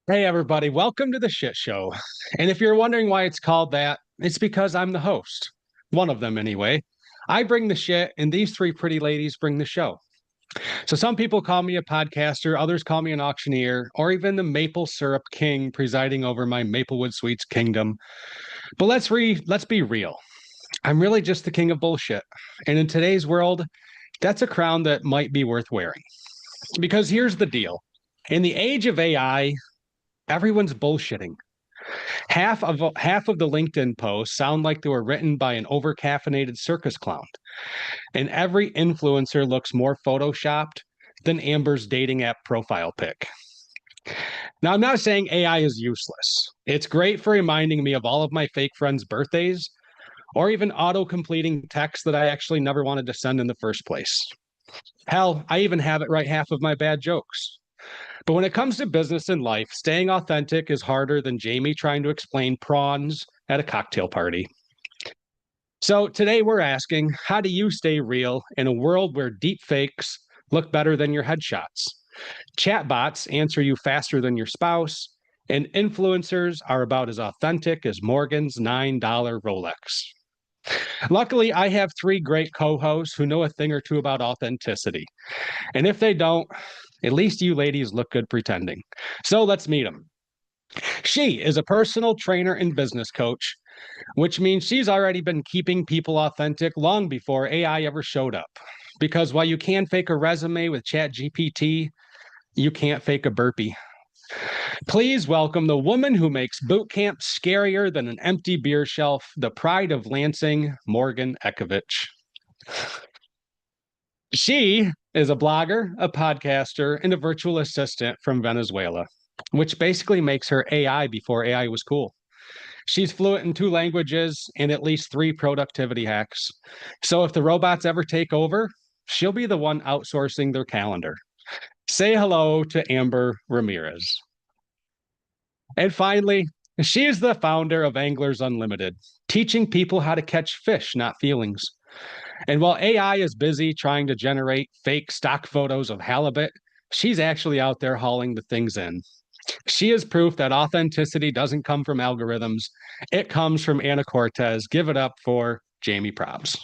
Hey, everybody, welcome to the shit show. And if you're wondering why it's called that, it's because I'm the host. One of them, anyway. I bring the shit, and these three pretty ladies bring the show. So some people call me a podcaster, others call me an auctioneer, or even the maple syrup king presiding over my Maplewood Sweets kingdom. But let's be real. I'm really just the king of bullshit. And in today's world, that's a crown that might be worth wearing. Because here's the deal. In the age of AI, everyone's bullshitting. Half of the LinkedIn posts sound like they were written by an overcaffeinated circus clown, and every influencer looks more photoshopped than Amber's dating app profile pic. Now, I'm not saying AI is useless. It's great for reminding me of all of my fake friends' birthdays, or even auto-completing texts that I actually never wanted to send in the first place. Hell, I even have it write half of my bad jokes. But when it comes to business and life, staying authentic is harder than Jamie trying to explain prawns at a cocktail party. So today we're asking, how do you stay real in a world where deep fakes look better than your headshots? Chatbots answer you faster than your spouse, and influencers are about as authentic as Morgan's $9 Rolex. Luckily, I have three great co hosts who know a thing or two about authenticity. And if they don't, at least you ladies look good pretending. So let's meet them. She is a personal trainer and business coach, which means she's already been keeping people authentic long before AI ever showed up. Because while you can fake a resume with ChatGPT, you can't fake a burpee. Please welcome the woman who makes boot camp scarier than an empty beer shelf, the pride of Lansing, Morgan Ekovich. She is a blogger, a podcaster, and a virtual assistant from Venezuela, which basically makes her AI before AI was cool. She's fluent in two languages and at least three productivity hacks. So if the robots ever take over, she'll be the one outsourcing their calendar. Say hello to Amber Ramirez. And finally, she is the founder of Anglers Unlimited, teaching people how to catch fish, not feelings. And while AI is busy trying to generate fake stock photos of halibut, she's actually out there hauling the things in. She is proof that authenticity doesn't come from algorithms. It comes from Anna Cortez. Give it up for Jamie Probs.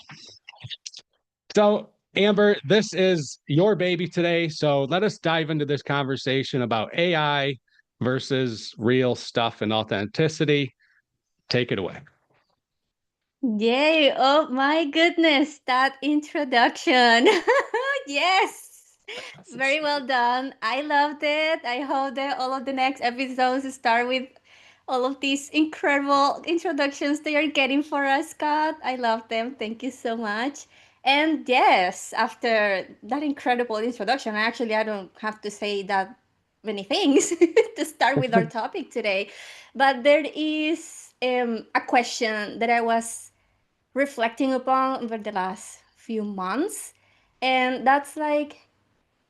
So, Amber, this is your baby today. So let us dive into this conversation about AI versus real stuff and authenticity. Take it away. Yay! Oh my goodness, that introduction. Yes. Very well done. I loved it. I hope that all of the next episodes start with all of these incredible introductions they are getting for us, Scott. I love them. Thank you so much. And yes, after that incredible introduction, actually, I don't have to say that many things to start with our topic today. But there is a question that I was reflecting upon over the last few months. And that's like,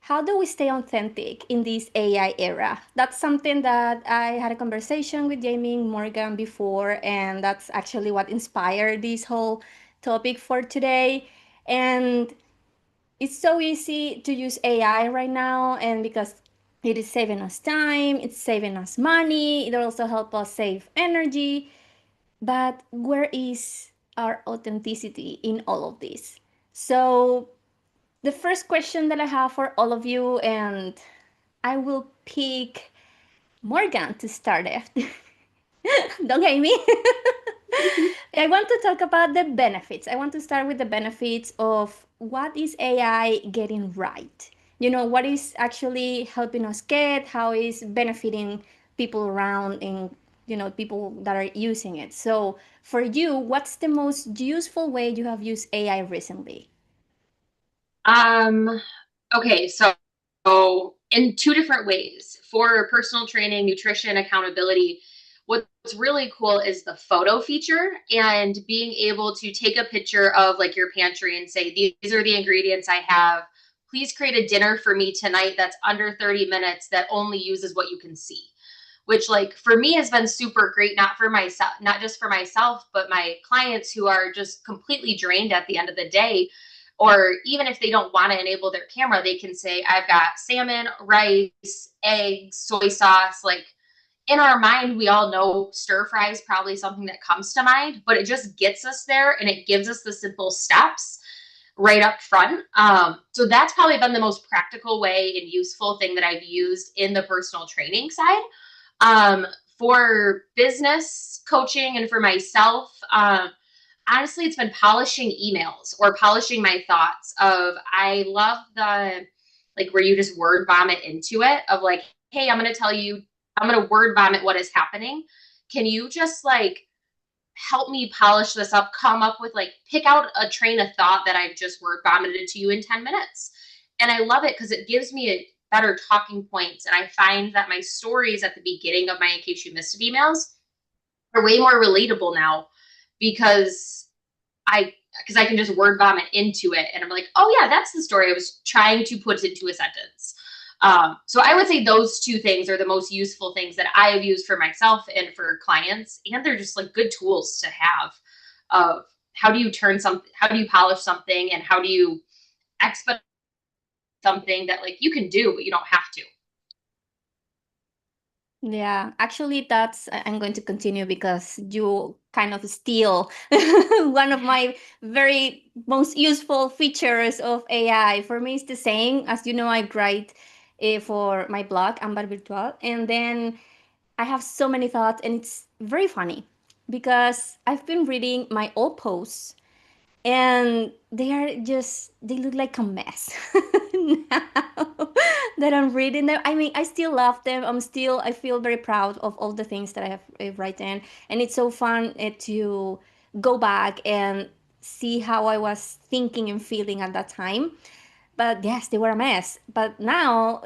how do we stay authentic in this AI era? That's something that I had a conversation with Jamie Morgan before, and that's actually what inspired this whole topic for today. And it's so easy to use AI right now, and because it is saving us time, it's saving us money, it also helps us save energy. But where is our authenticity in all of this? So, the first question that I have for all of you, and I will pick Morgan to start it. Don't hate me. I want to talk about the benefits. I want to start with the benefits of what is AI getting right. What is actually helping us get, how is benefiting people around and people that are using it. So, for you, what's the most useful way you have used AI recently? Um, okay, so in two different ways. For personal training, nutrition, accountability, what's really cool is the photo feature and being able to take a picture of like your pantry and say, these are the ingredients I have. Please create a dinner for me tonight that's under 30 minutes that only uses what you can see. Which like for me has been super great, not for myself, not just for myself, but my clients who are just completely drained at the end of the day. Or even if they don't want to enable their camera, they can say, I've got salmon, rice, eggs, soy sauce, like in our mind, we all know stir fry is probably something that comes to mind, but it just gets us there and it gives us the simple steps right up front. So that's probably been the most practical way and useful thing that I've used in the personal training side. For business coaching and for myself, honestly, it's been polishing emails or polishing my thoughts of, I love the, like, where you just word vomit into it of like, hey, I'm going to word vomit what is happening. Can you just like help me polish this up, come up with like, pick out a train of thought that I've just word vomited to you in 10 minutes. And I love it because it gives me a better talking points. And I find that my stories at the beginning of my In Case You Missed It emails are way more relatable now because I can just word vomit into it. And I'm like, oh yeah, that's the story I was trying to put into a sentence. So I would say those two things are the most useful things that I have used for myself and for clients. And they're just like good tools to have of how do you polish something and how do you expedite something that like you can do, but you don't have to. Yeah, actually, I'm going to continue because you kind of steal one of my very most useful features of AI. For me, it's the same. As you know, I write for my blog, Ambar Virtual, and then I have so many thoughts, and it's very funny because I've been reading my old posts and they look like a mess now that I'm reading them. I mean, I still love them. I feel very proud of all the things that I have written, and it's so fun to go back and see how I was thinking and feeling at that time. But yes, they were a mess. But now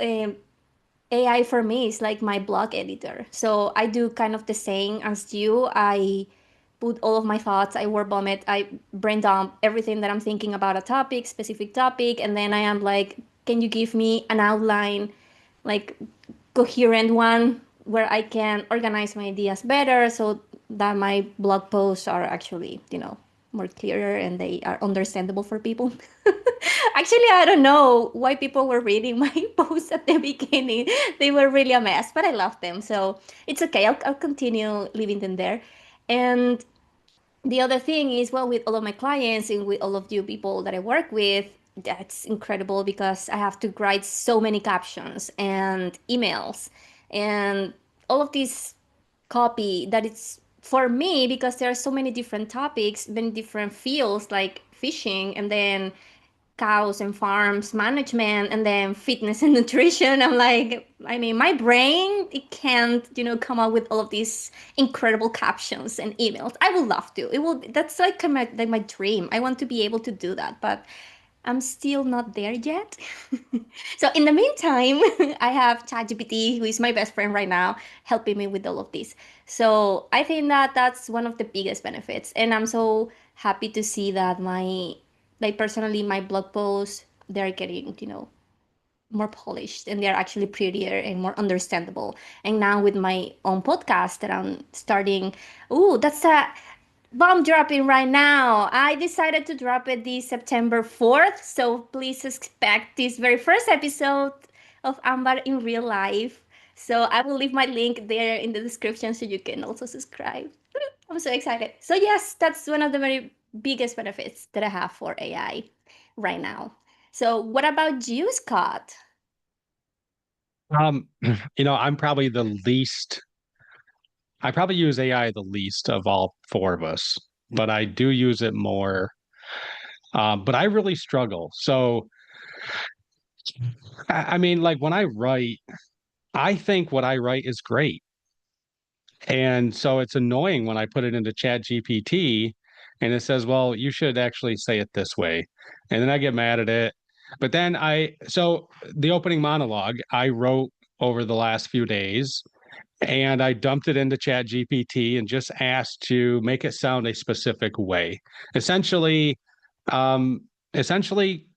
AI for me is like my blog editor. So I do kind of the same as you. I put all of my thoughts, I word vomit, I brain dump everything that I'm thinking about a topic, specific topic, and then I am like, can you give me an outline, like coherent one where I can organize my ideas better so that my blog posts are actually, more clearer and they are understandable for people. Actually, I don't know why people were reading my posts at the beginning. They were really a mess, but I love them. So it's okay. I'll continue leaving them there. And the other thing is, well, with all of my clients and with all of you people that I work with, that's incredible because I have to write so many captions and emails and all of this copy that it's for me because there are so many different topics, many different fields like fishing and then cows and farms management and then fitness and nutrition. I'm like, I mean, my brain, it can't, come up with all of these incredible captions and emails. I would love to. That's like my dream. I want to be able to do that, but I'm still not there yet. So in the meantime, I have ChatGPT, who is my best friend right now, helping me with all of this. So I think that that's one of the biggest benefits. And I'm so happy to see that like personally, my blog posts, they're getting, more polished and they're actually prettier and more understandable. And now with my own podcast that I'm starting, that's a bomb dropping right now. I decided to drop it this September 4th. So please expect this very first episode of Ambar in real life. So I will leave my link there in the description so you can also subscribe. I'm so excited. So yes, that's one of the very biggest benefits that I have for AI right now. So what about you, Scott? Um, I'm probably I probably use AI the least of all four of us, but I do use it more. But I really struggle. So, I mean, like when I write, I think what I write is great. And so it's annoying when I put it into Chat GPT and it says, well, you should actually say it this way. And then I get mad at it. But then so the opening monologue I wrote over the last few days and I dumped it into Chat GPT and just asked to make it sound a specific way. Essentially, essentially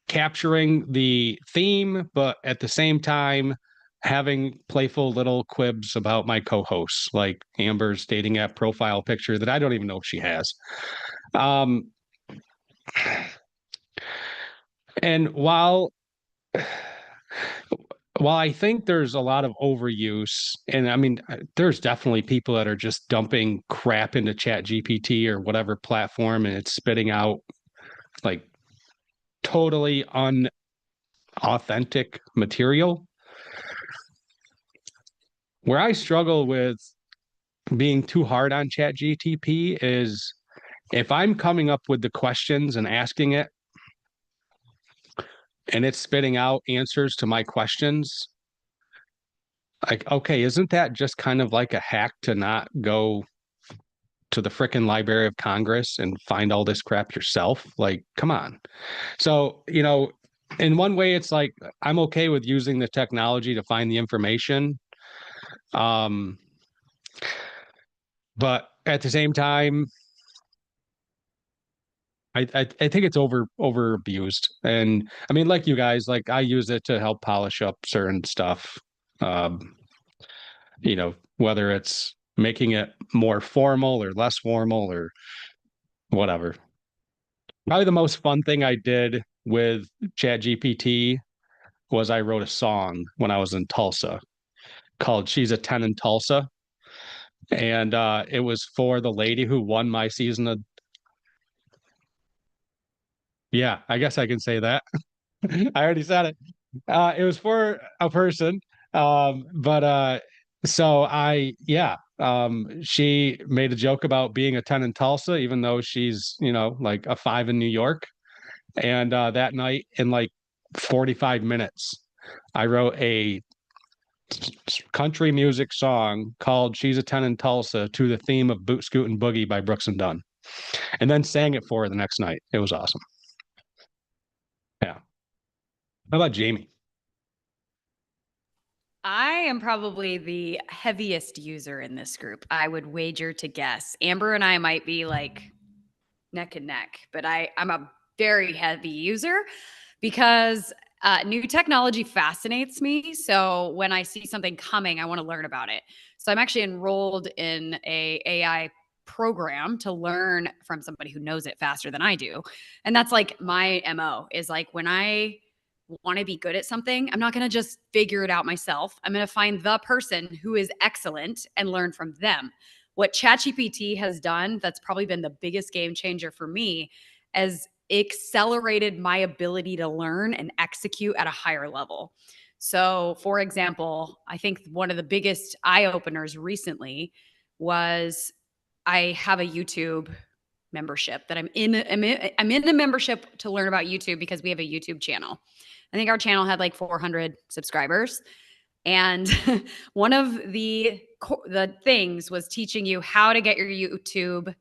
capturing the theme, but at the same time having playful little quibs about my co-hosts, like Amber's dating app profile picture that I don't even know if she has. Um, and Well, I think there's a lot of overuse. And I mean, there's definitely people that are just dumping crap into Chat GPT or whatever platform and it's spitting out like totally unauthentic material. Where I struggle with being too hard on Chat GTP is if I'm coming up with the questions and asking it and it's spitting out answers to my questions, like, okay, isn't that just kind of like a hack to not go to the frickin' Library of Congress and find all this crap yourself? Like, come on. So, in one way, it's like I'm okay with using the technology to find the information. But at the same time, I think it's over abused. And I mean, like you guys, like I use it to help polish up certain stuff. Whether it's making it more formal or less formal or whatever. Probably the most fun thing I did with ChatGPT was I wrote a song when I was in Tulsa called She's a 10 in Tulsa. And it was for the lady who won my season of. Yeah, I guess I can say that. I already said it. It was for a person. But so she made a joke about being a 10 in Tulsa, even though she's, like a 5 in New York. And that night, in like 45 minutes, I wrote a country music song called She's a 10 in Tulsa to the theme of Boot Scoot and Boogie by Brooks and Dunn, and then sang it for her the next night. It was awesome. Yeah. How about Jamie? I am probably the heaviest user in this group. I would wager to guess. Amber and I might be like neck and neck, but I'm a very heavy user because new technology fascinates me. So when I see something coming, I want to learn about it. So I'm actually enrolled in a AI program to learn from somebody who knows it faster than I do. And that's like my MO is like when I want to be good at something, I'm not going to just figure it out myself. I'm going to find the person who is excellent and learn from them. What ChatGPT has done, that's probably been the biggest game changer for me, is accelerated my ability to learn and execute at a higher level. So, for example, I think one of the biggest eye openers recently was I have a YouTube membership that I'm in a membership to learn about YouTube because we have a YouTube channel. I think our channel had like 400 subscribers. And one of the things was teaching you how to get your YouTube,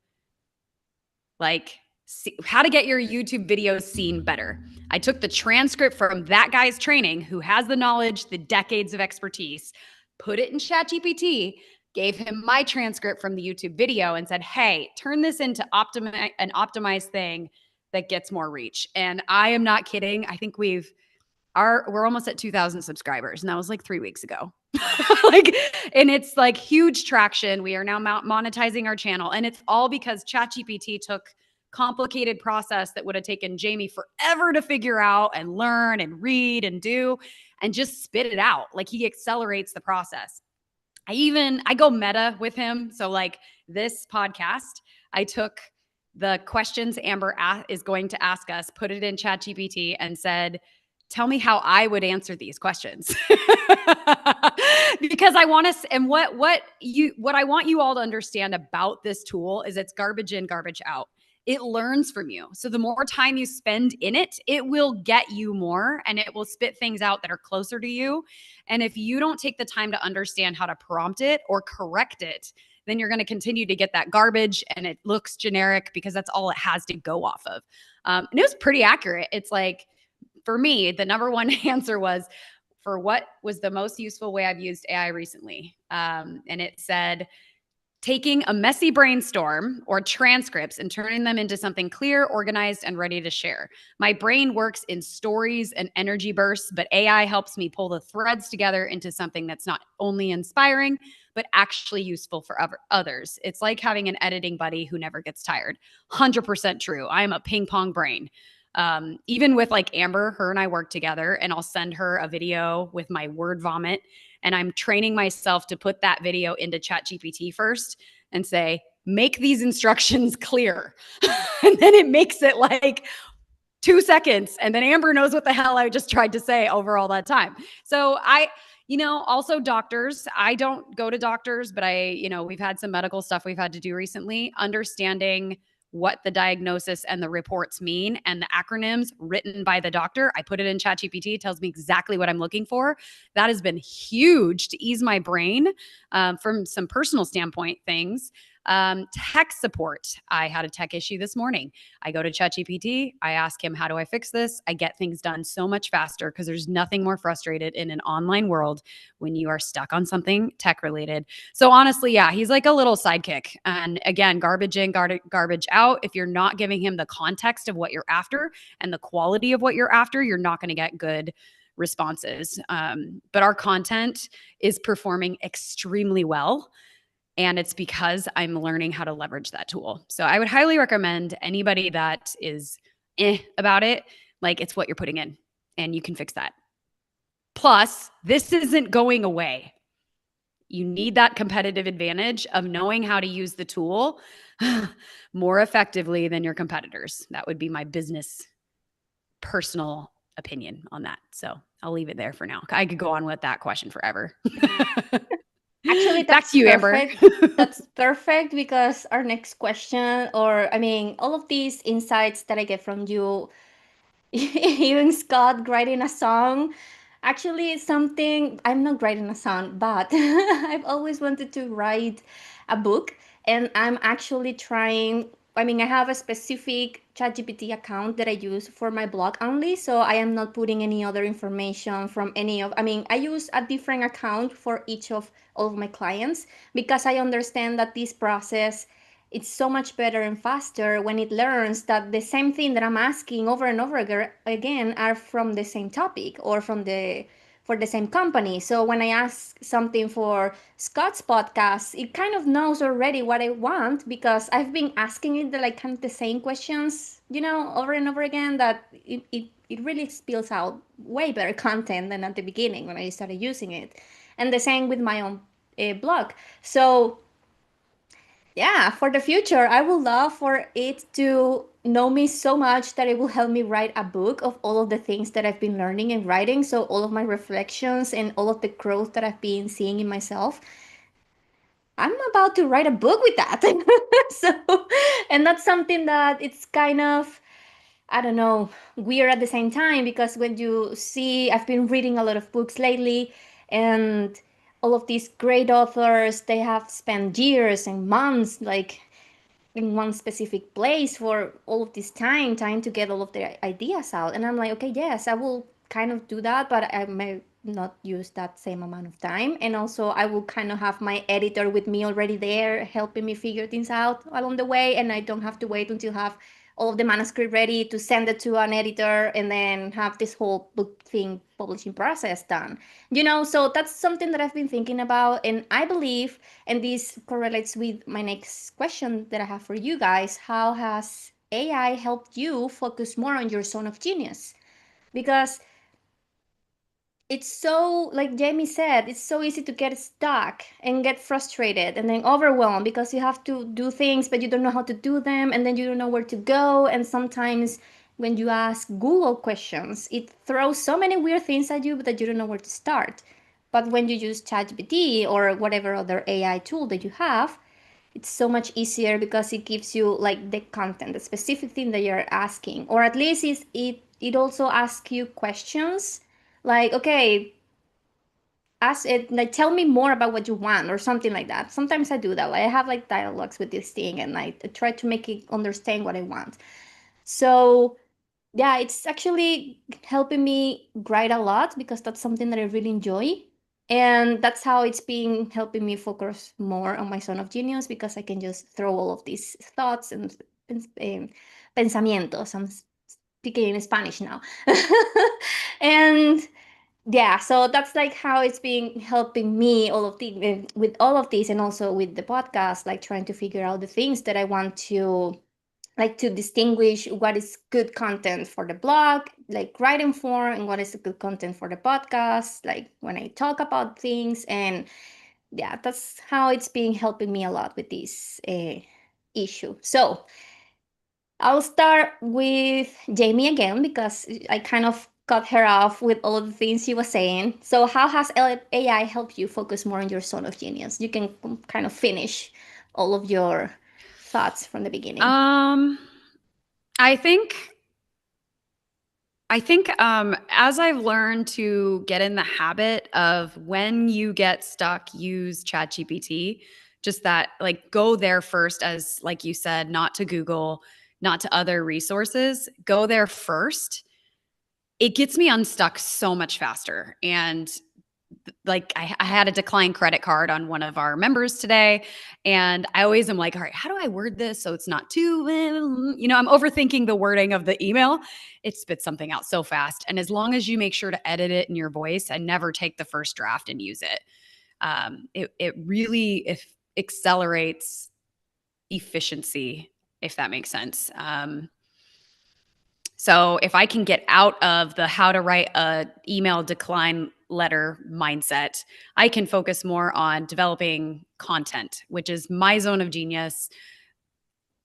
how to get your YouTube videos seen better. I took the transcript from that guy's training who has the knowledge, the decades of expertise, put it in ChatGPT, gave him my transcript from the YouTube video and said, hey, turn this into an optimized thing that gets more reach. And I am not kidding. I think we're almost at 2,000 subscribers. And that was like 3 weeks ago. And it's like huge traction. We are now monetizing our channel. And it's all because ChatGPT took complicated process that would have taken Jamie forever to figure out and learn and read and do and just spit it out. Like he accelerates the process. I go meta with him. So like this podcast, I took the questions Amber is going to ask us, put it in ChatGPT and said, tell me how I would answer these questions. Because I want to, and what I want you all to understand about this tool is it's garbage in, garbage out. It learns from you. So the more time you spend in it, it will get you more and it will spit things out that are closer to you. And if you don't take the time to understand how to prompt it or correct it, then you're going to continue to get that garbage and it looks generic because that's all it has to go off of. And it was pretty accurate. It's like, for me, the number one answer was for what was the most useful way I've used AI recently. And it said, taking a messy brainstorm or transcripts and turning them into something clear, organized, and ready to share. My brain works in stories and energy bursts, but AI helps me pull the threads together into something that's not only inspiring, but actually useful for others. It's like having an editing buddy who never gets tired. 100% true. I am a ping pong brain. Even with like Amber, her and I work together, and I'll send her a video with my word vomit, and I'm training myself to put that video into ChatGPT first and say, make these instructions clear. And then it makes it like 2 seconds. And then Amber knows what the hell I just tried to say over all that time. So also doctors, I don't go to doctors, but we've had some medical stuff we've had to do recently, understanding what the diagnosis and the reports mean and the acronyms written by the doctor. I put it in ChatGPT. It tells me exactly what I'm looking for. That has been huge to ease my brain from some personal standpoint things. Tech support. I had a tech issue this morning. I go to ChatGPT. I ask him, how do I fix this? I get things done so much faster because there's nothing more frustrated in an online world when you are stuck on something tech related. So honestly, yeah, he's like a little sidekick. And again, garbage in, garbage out. If you're not giving him the context of what you're after and the quality of what you're after, you're not going to get good responses. But our content is performing extremely well. And it's because I'm learning how to leverage that tool. So I would highly recommend anybody that is about it, like it's what you're putting in and you can fix that. Plus, this isn't going away. You need that competitive advantage of knowing how to use the tool more effectively than your competitors. That would be my business personal opinion on that. So I'll leave it there for now. I could go on with that question forever. Actually, back to you, perfect. Amber. That's perfect because our next question, all of these insights that I get from you, even Scott writing a song, actually it's something I'm not writing a song, but I've always wanted to write a book, and I'm actually trying. I have a specific ChatGPT account that I use for my blog only, so I am not putting any other information from any of. I use a different account for each of all of my clients because I understand that this process, it's so much better and faster when it learns that the same thing that I'm asking over and over again are from the same topic or for the same company. So when I ask something for Scott's podcast, it kind of knows already what I want because I've been asking it kind of the same questions, over and over again, that it really spills out way better content than at the beginning when I started using it. And the same with my own blog. So yeah, for the future, I would love for it to know me so much that it will help me write a book of all of the things that I've been learning and writing. So all of my reflections and all of the growth that I've been seeing in myself. I'm about to write a book with that. So, and that's something that it's kind of, I don't know, weird at the same time because when you see, I've been reading a lot of books lately, and all of these great authors, they have spent years and months in one specific place for all of this time trying to get all of their ideas out. And I'm like, okay, yes, I will kind of do that, but I may not use that same amount of time. And also I will kind of have my editor with me already there helping me figure things out along the way, and I don't have to wait until have all of the manuscript ready to send it to an editor and then have this whole book thing publishing process done. So that's something that I've been thinking about, and I believe, and this correlates with my next question that I have for you guys, how has AI helped you focus more on your zone of genius? Because it's so, like Jamie said, it's so easy to get stuck and get frustrated and then overwhelmed because you have to do things but you don't know how to do them, and then you don't know where to go. And sometimes when you ask Google questions, it throws so many weird things at you that you don't know where to start. But when you use ChatGPT or whatever other AI tool that you have, it's so much easier because it gives you like the content, the specific thing that you're asking, or at least it also asks you questions like, okay, ask it, like, tell me more about what you want or something like that. Sometimes I do that. Like I have like dialogues with this thing, and I try to make it understand what I want. So yeah, it's actually helping me write a lot because that's something that I really enjoy. And that's how it's been helping me focus more on my zone of genius, because I can just throw all of these thoughts and pensamientos. I'm speaking in Spanish now. And yeah, so that's like how it's been helping me all of the with all of this, and also with the podcast, like trying to figure out the things that I want to like to distinguish what is good content for the blog, like writing form, and what is good content for the podcast, like when I talk about things. And yeah, that's how it's been helping me a lot with this issue. So I'll start with Jamie again because I kind of cut her off with all the things she was saying. So, how has AI helped you focus more on your zone of genius? You can kind of finish all of your thoughts from the beginning. I think as I've learned to get in the habit of when you get stuck, use ChatGPT. Just that, like, go there first, as like you said, not to Google, not to other resources. Go there first. It gets me unstuck so much faster. And like I had a declined credit card on one of our members today, and I always am like, all right, how do I word this so it's not too, I'm overthinking the wording of the email. It spits something out so fast, and as long as you make sure to edit it in your voice and never take the first draft and use it, it really accelerates efficiency, if that makes sense. So if I can get out of the how to write a email decline letter mindset, I can focus more on developing content, which is my zone of genius,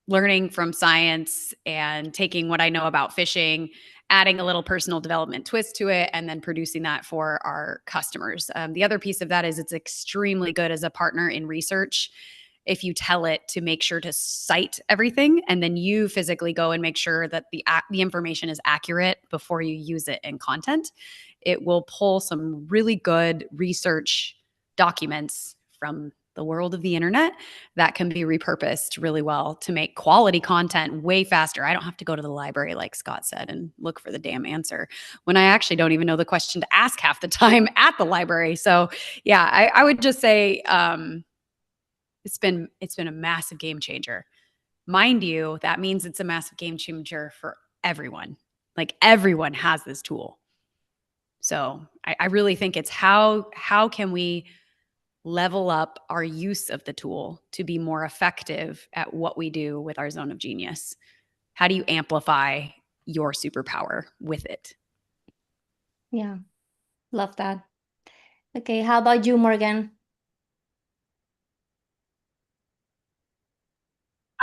learning from science and taking what I know about fishing, adding a little personal development twist to it, and then producing that for our customers. The other piece of that is it's extremely good as a partner in research. If you tell it to make sure to cite everything, and then you physically go and make sure that the information is accurate before you use it in content, it will pull some really good research documents from the world of the internet that can be repurposed really well to make quality content way faster. I don't have to go to the library, like Scott said, and look for the damn answer when I actually don't even know the question to ask half the time at the library. So yeah, I would just say, it's been a massive game changer. Mind you, that means it's a massive game changer for everyone. Like, everyone has this tool. So I really think it's how can we level up our use of the tool to be more effective at what we do with our zone of genius? How do you amplify your superpower with it? Yeah, love that. Okay, how about you, Morgan?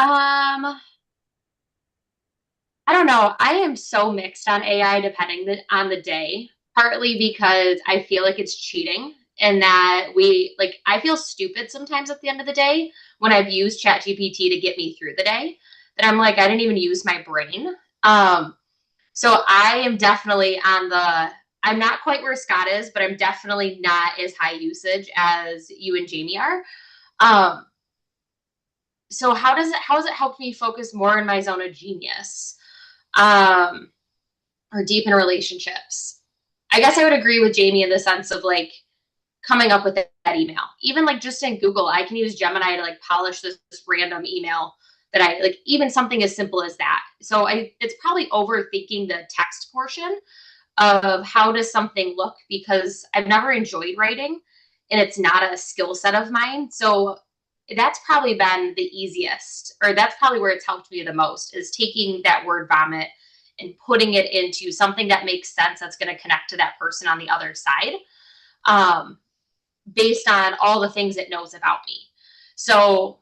I don't know. I am so mixed on AI depending on the day, partly because I feel like it's cheating and that I feel stupid sometimes at the end of the day when I've used ChatGPT to get me through the day, that I'm like, I didn't even use my brain. So I am definitely I'm not quite where Scott is, but I'm definitely not as high usage as you and Jamie are. So how has it helped me focus more in my zone of genius? Or deepen relationships? I guess I would agree with Jamie in the sense of like coming up with that email. Even like just in Google, I can use Gemini to like polish this random email that I like, even something as simple as that. So it's probably overthinking the text portion of how does something look, because I've never enjoyed writing and it's not a skill set of mine. So that's probably been the easiest, or that's probably where it's helped me the most, is taking that word vomit and putting it into something that makes sense, that's going to connect to that person on the other side, based on all the things it knows about me. So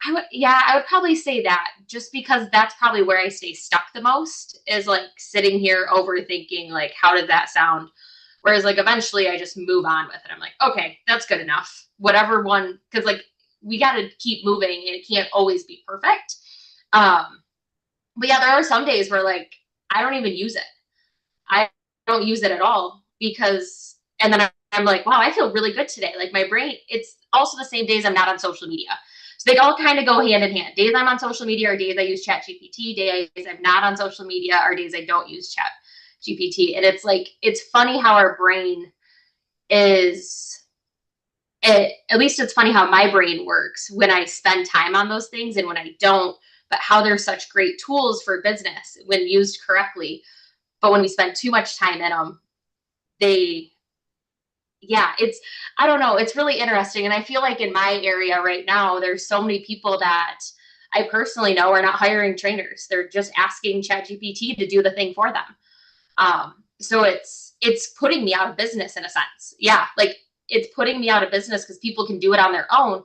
I would probably say that, just because that's probably where I stay stuck the most, is like sitting here overthinking, like, how did that sound? Whereas like eventually I just move on with it. I'm like, okay, that's good enough. Whatever one, because like we got to keep moving and it can't always be perfect. But yeah, there are some days where like I don't even use it. I don't use it at all, because, and then I'm like, wow, I feel really good today. Like my brain, it's also the same days I'm not on social media. So they all kind of go hand in hand. Days I'm on social media are days I use ChatGPT. Days I'm not on social media are days I don't use ChatGPT. And it's like, it's funny how our brain at least it's funny how my brain works when I spend time on those things and when I don't, but how they're such great tools for business when used correctly. But when we spend too much time in them, I don't know, it's really interesting. And I feel like in my area right now, there's so many people that I personally know are not hiring trainers. They're just asking ChatGPT to do the thing for them. So it's putting me out of business in a sense. Yeah, like it's putting me out of business because people can do it on their own,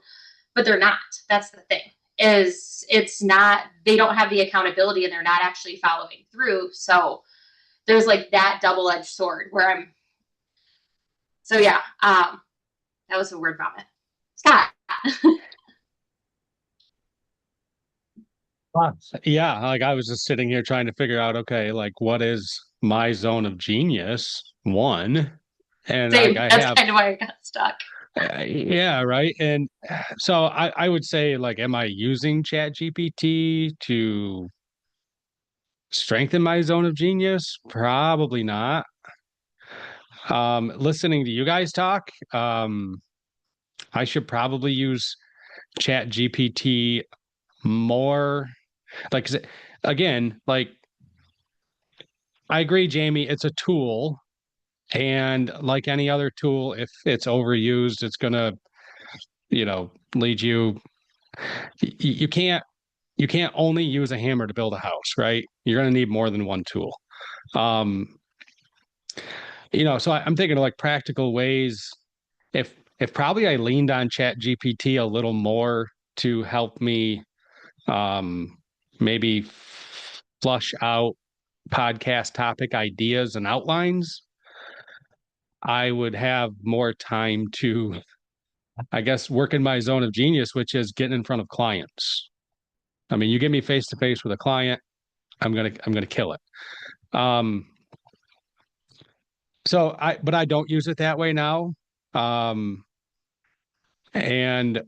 but they're not. That's the thing. Is it's not, they don't have the accountability and they're not actually following through. So there's like that double-edged sword where I'm, so yeah, that was a word vomit. Scott. Yeah, like I was just sitting here trying to figure out, okay, like what is my zone of genius? One, and Same. like I That's have, kind of why I got stuck. yeah, right. And so I would say, like, am I using ChatGPT to strengthen my zone of genius? Probably not. Listening to you guys talk, I should probably use ChatGPT more. Like, 'cause again, like I agree, Jamie, it's a tool. And like any other tool, if it's overused, it's gonna, lead you. You can't only use a hammer to build a house, right? You're gonna need more than one tool. Um, so I'm thinking of like practical ways. If probably I leaned on Chat GPT a little more to help me maybe flush out podcast topic ideas and outlines, I would have more time to, I guess, work in my zone of genius, which is getting in front of clients. I mean, you get me face to face with a client, I'm gonna kill it. Um, but I don't use it that way now. Um, and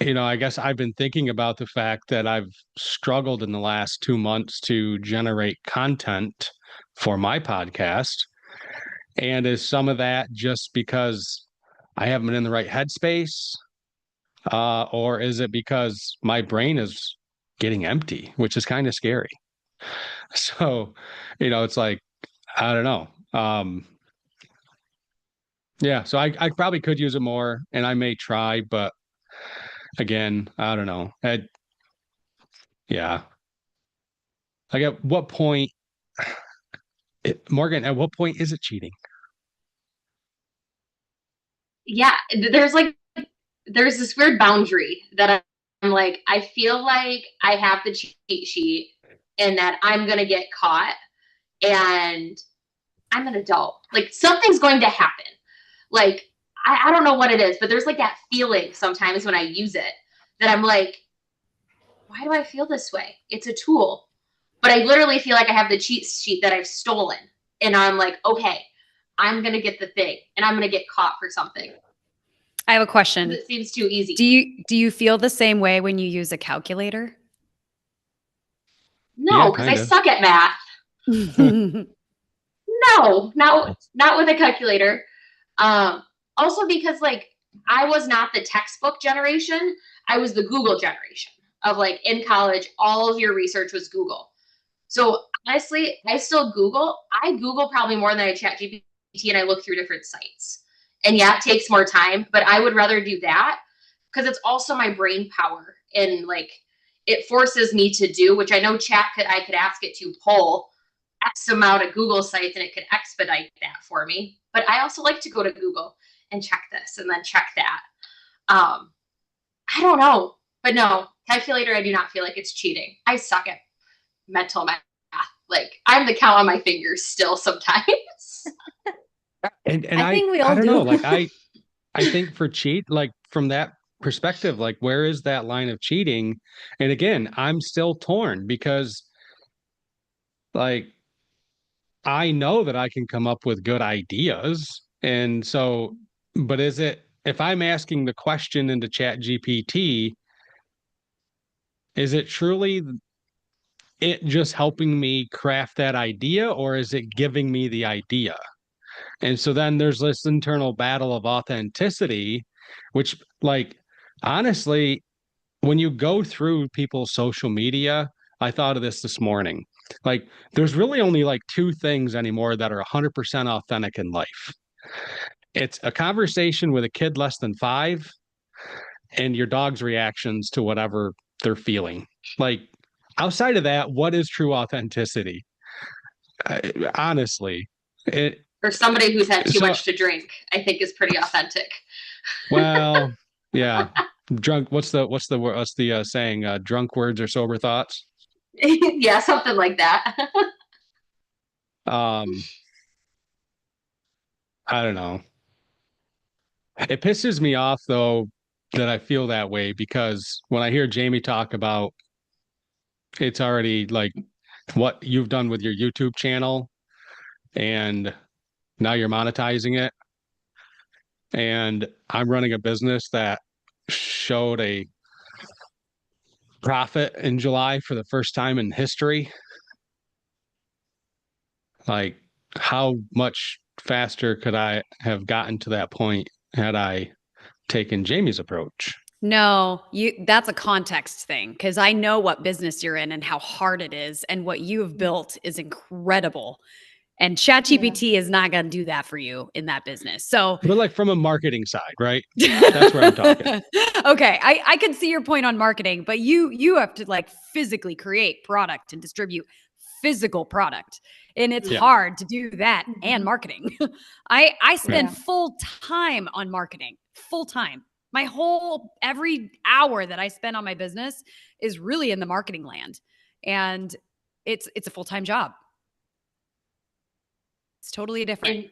I guess I've been thinking about the fact that I've struggled in the last 2 months to generate content for my podcast. And is some of that just because I haven't been in the right headspace? Or is it because my brain is getting empty, which is kind of scary? So, it's like, I don't know. Yeah, so I probably could use it more and I may try, but again, I don't know. Yeah. Like at what point, Morgan, at what point is it cheating? Yeah, there's this weird boundary that I'm like, I feel like I have the cheat sheet and that I'm gonna get caught and I'm an adult. Like something's going to happen. Like I don't know what it is, but there's like that feeling sometimes when I use it that I'm like, why do I feel this way? It's a tool. But I literally feel like I have the cheat sheet that I've stolen. And I'm like, okay, I'm gonna get the thing and I'm gonna get caught for something. I have a question. It seems too easy. Do you feel the same way when you use a calculator? No, because I suck at math. No, not with a calculator. Also because like I was not the textbook generation. I was the Google generation of like in college, all of your research was Google. So honestly, I still Google. I Google probably more than I chat GPT and I look through different sites. And yeah, it takes more time, but I would rather do that because it's also my brain power and like it forces me to do, which I know I could ask it to pull X amount of Google sites and it could expedite that for me. But I also like to go to Google and check this and then check that. I don't know, but no, calculator, I do not feel like it's cheating. I suck at mental math. Like I'm the count on my fingers still sometimes. And I think we all I don't do. know, like I think for cheat, like from that perspective, like where is that line of cheating? And again, I'm still torn because like I know that I can come up with good ideas. And so, but is it, if I'm asking the question into Chat GPT, is it truly it just helping me craft that idea or is it giving me the idea? And so then there's this internal battle of authenticity, which, like, honestly, when you go through people's social media, I thought of this morning. Like, there's really only like two things anymore that are 100% authentic in life. It's a conversation with a kid less than 5 and your dog's reactions to whatever they're feeling. Like, outside of that, what is true authenticity? Honestly, it. Or somebody who's had too So, much to drink, I think is pretty authentic. well, yeah, drunk. What's the saying? Drunk words or sober thoughts. Yeah, something like that. Um, I don't know. It pisses me off though that I feel that way because when I hear Jamie talk about it's already like what you've done with your YouTube channel and now you're monetizing it. And I'm running a business that showed a profit in July for the first time in history. Like, how much faster could I have gotten to that point had I taken Jamie's approach? No, that's a context thing because I know what business you're in and how hard it is, and what you have built is incredible. And ChatGPT is not going to do that for you in that business. So, But like from a marketing side, right? That's where I'm talking. Okay, I can see your point on marketing, but you have to like physically create product and distribute physical product. And it's hard to do that and marketing. I spend full time on marketing, full time. My whole every hour that I spend on my business is really in the marketing land. And it's a full-time job. It's totally different.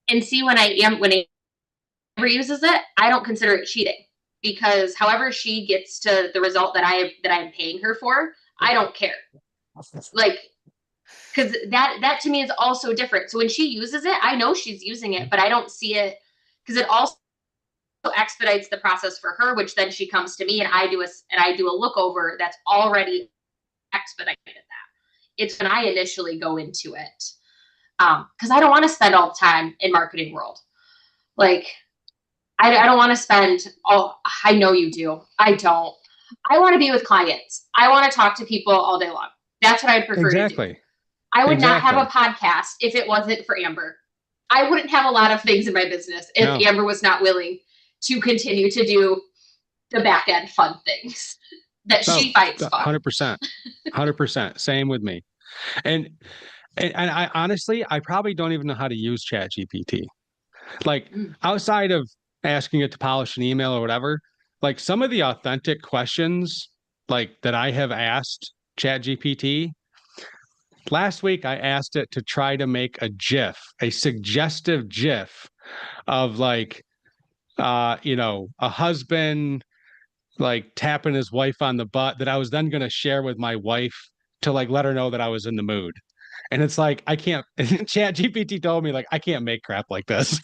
And see, when Amber uses it, I don't consider it cheating because however she gets to the result that I'm paying her for, I don't care. Like, because that to me is also different. So when she uses it, I know she's using it, but I don't see it because it also expedites the process for her, which then she comes to me and I do a look over that's already expedited that. It's when I initially go into it. Because I don't want to spend all the time in marketing world. Like, I don't want to spend, I know you do. I don't. I want to be with clients. I want to talk to people all day long. That's what I'd prefer to do. I would not have a podcast if it wasn't for Amber. I wouldn't have a lot of things in my business if Amber was not willing to continue to do the back end fun things that she finds fun. 100%. 100%. Same with me. And I honestly, I probably don't even know how to use ChatGPT. Like, outside of asking it to polish an email or whatever, like some of the authentic questions like that I have asked ChatGPT. Last week I asked it to try to make a GIF, a suggestive GIF of like a husband like tapping his wife on the butt that I was then going to share with my wife to like let her know that I was in the mood. And it's like, I can't, Chat GPT told me like, I can't make crap like this.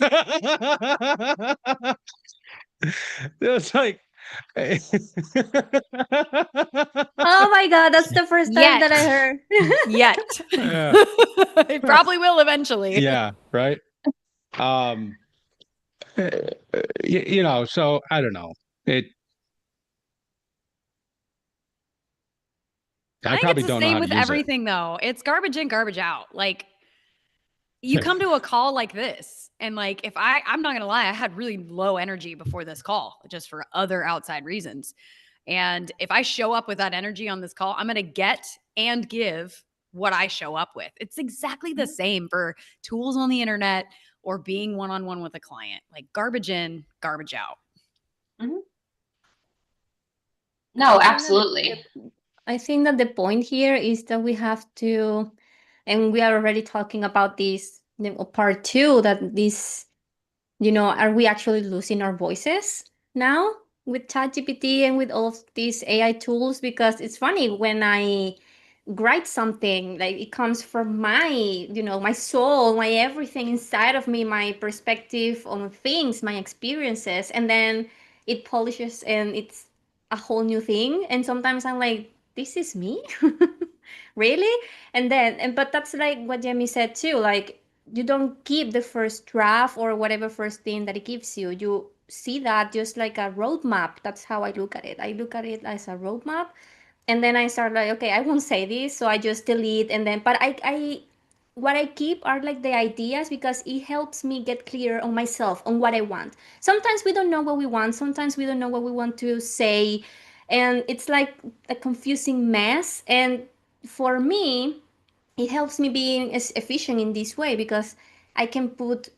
It's like, oh my God, that's the first time that I heard. Yet. It probably will eventually. Yeah, right. So I don't know. I probably think it's don't the know same how with to use everything, though. It's garbage in, garbage out. Like, you come to a call like this, and like, if I'm not gonna lie, I had really low energy before this call, just for other outside reasons. And if I show up with that energy on this call, I'm gonna get and give what I show up with. It's exactly the same for tools on the internet or being one-on-one with a client. Like, garbage in, garbage out. Mm-hmm. No, absolutely. I think that the point here is that we have to, and we are already talking about this part two, that this, are we actually losing our voices now with ChatGPT and with all of these AI tools? Because it's funny when I write something, like it comes from my, my soul, my everything inside of me, my perspective on things, my experiences, and then it polishes and it's a whole new thing. And sometimes I'm like, this is me? Really? But that's like what Jamie said too, like you don't keep the first draft or whatever first thing that it gives you. You see that just like a roadmap. That's how I look at it. I look at it as a roadmap. And then I start like, okay, I won't say this, so I just delete. And then, but I what I keep are like the ideas, because it helps me get clear on myself, on what I want. Sometimes we don't know what we want. Sometimes we don't know what we want to say. And it's like a confusing mess. And for me, it helps me being as efficient in this way because I can put,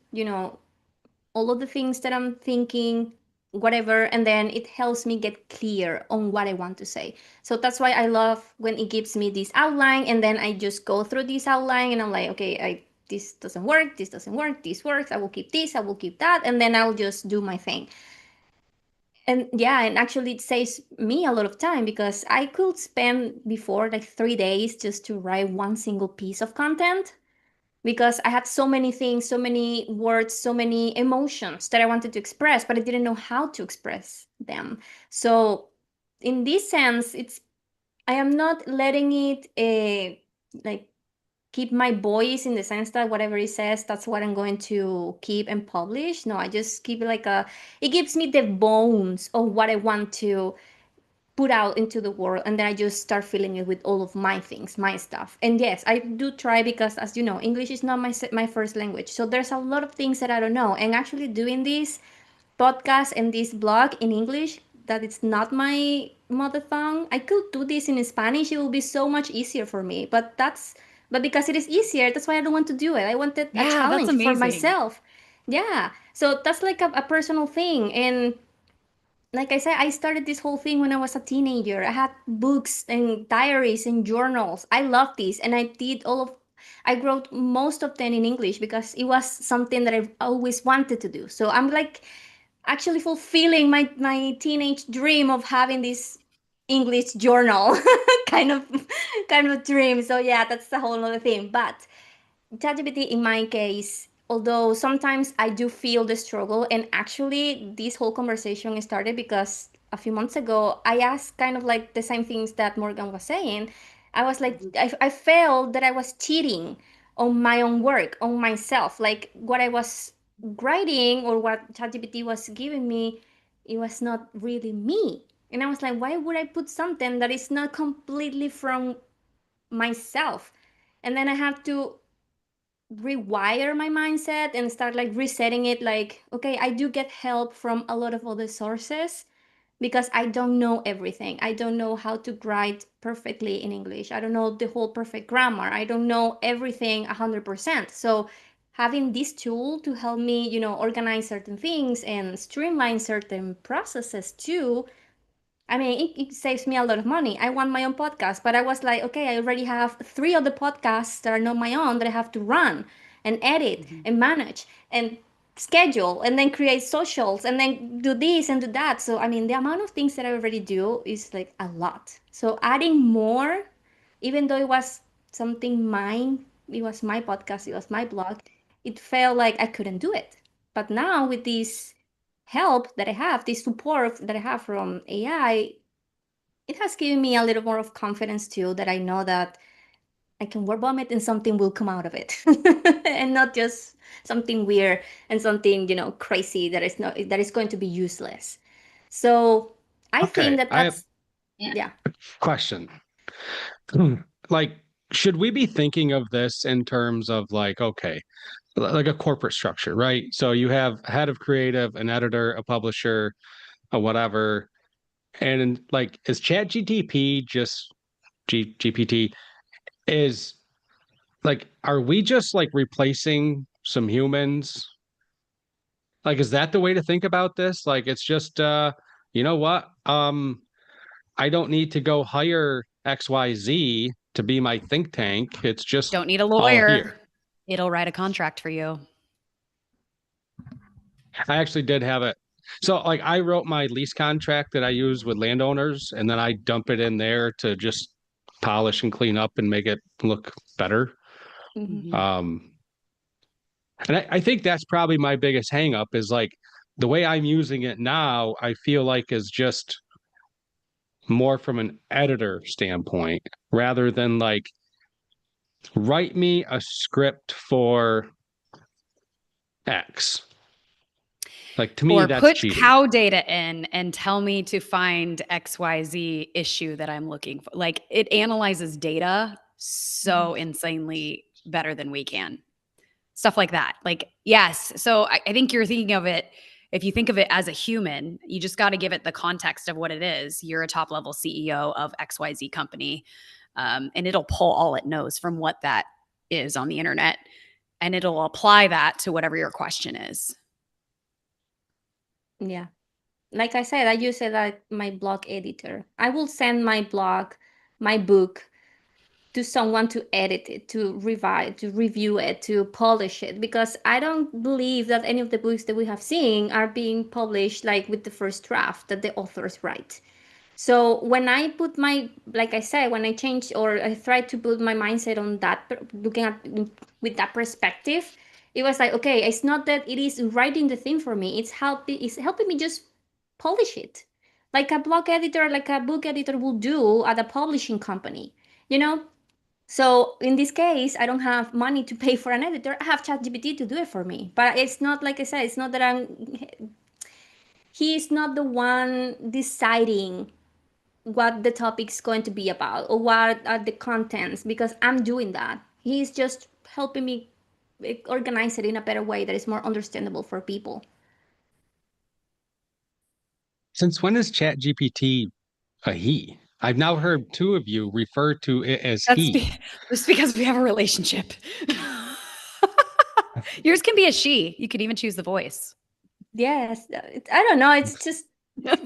all of the things that I'm thinking, whatever, and then it helps me get clear on what I want to say. So that's why I love when it gives me this outline, and then I just go through this outline, and I'm like, okay, this doesn't work, this doesn't work, this works. I will keep this, I will keep that, and then I'll just do my thing. And yeah, and actually it saves me a lot of time because I could spend before like 3 days just to write one single piece of content because I had so many things, so many words, so many emotions that I wanted to express, but I didn't know how to express them. So, in this sense, I am not letting it like keep my voice in the sense that whatever it says, that's what I'm going to keep and publish. No, I just keep it like it gives me the bones of what I want to put out into the world, and then I just start filling it with all of my things, my stuff. And yes, I do try because, as you know, English is not my first language, so there's a lot of things that I don't know. And actually, doing this podcast and this blog in English, that it's not my mother tongue, I could do this in Spanish. It will be so much easier for me. But because it is easier, that's why I don't want to do it. I wanted a Yeah, that's challenge for amazing. myself. Yeah. So that's like a personal thing. And like I said, I started this whole thing when I was a teenager. I had books and diaries and journals. I love these, and I wrote most of them in English because it was something that I've always wanted to do. So I'm like actually fulfilling my teenage dream of having this English journal kind of kind of dream. So yeah, that's the whole other thing. But ChatGPT in my case, although sometimes I do feel the struggle, and actually this whole conversation started because a few months ago I asked kind of like the same things that Morgan was saying. I was like, I felt that I was cheating on my own work, on myself. Like what I was writing or what ChatGPT was giving me, it was not really me. And I was like, why would I put something that is not completely from myself? And then I have to rewire my mindset and start like resetting it, like, okay, I do get help from a lot of other sources because I don't know everything. I don't know how to write perfectly in English. I don't know the whole perfect grammar. I don't know everything 100%. So having this tool to help me, organize certain things and streamline certain processes too, I mean, it saves me a lot of money. I want my own podcast, but I was like, okay, I already have 3 other podcasts that are not my own that I have to run and edit Mhm. and manage and schedule and then create socials and then do this and do that. So, I mean, the amount of things that I already do is like a lot. So, adding more, even though it was something mine, it was my podcast, it was my blog, it felt like I couldn't do it. But now with this help that I have, this support that I have from AI, it has given me a little more of confidence too, that I know that I can word vomit and something will come out of it. And not just something weird and something, crazy that is going to be useless. So I think Okay, that I have that's Yeah. yeah. a question. Like, should we be thinking of this in terms of like, okay, like a corporate structure, right? So you have a head of creative, an editor, a publisher, a whatever, and like, is ChatGTP just GPT? Is like, are we just like replacing some humans? Like, is that the way to think about this? Like, it's just, you know what? I don't need to go hire XYZ to be my think tank. It's just Don't need a all here. lawyer. It'll write a contract for you. I actually did have it. So, like, I wrote my lease contract that I use with landowners, and then I dump it in there to just polish and clean up and make it look better. Mhm. Mhm. And I think that's probably my biggest hang up is like the way I'm using it now, I feel like is just more from an editor standpoint rather than like write me a script for X. Like to me, Or that's put cheating. cow data in and tell me to find XYZ issue that I'm looking for. Like it analyzes data so insanely better than we can. Stuff like that. Like, yes. So I think you're thinking of it if you think of it as a human, you just got to give it the context of what it is. You're a top level CEO of XYZ company, and it'll pull all it knows from what that is on the internet, and it'll apply that to whatever your question is. Yeah. Like I said, I use it like my blog editor. I will send my blog, my book, to someone to edit it, to revise, to review it, to polish it, because I don't believe that any of the books that we have seen are being published like with the first draft that the authors write. So when I put my, like I said, when I change or I try to put my mindset on that, looking at with that perspective, it was like, okay, it's not that it is writing the thing for me. It's helping me just polish it, like a blog editor, like a book editor will do at a publishing company, you know. So in this case, I don't have money to pay for an editor. I have ChatGPT to do it for me. But it's not, like I said, it's not that he's not the one deciding what the topic's going to be about or what are the contents, because I'm doing that. He's just helping me organize it in a better way that is more understandable for people. Since when is ChatGPT a he? I've now heard two of you refer to it as he. Just because we have a relationship. Yours can be a she. You could even choose the voice. Yes, I don't know. It's just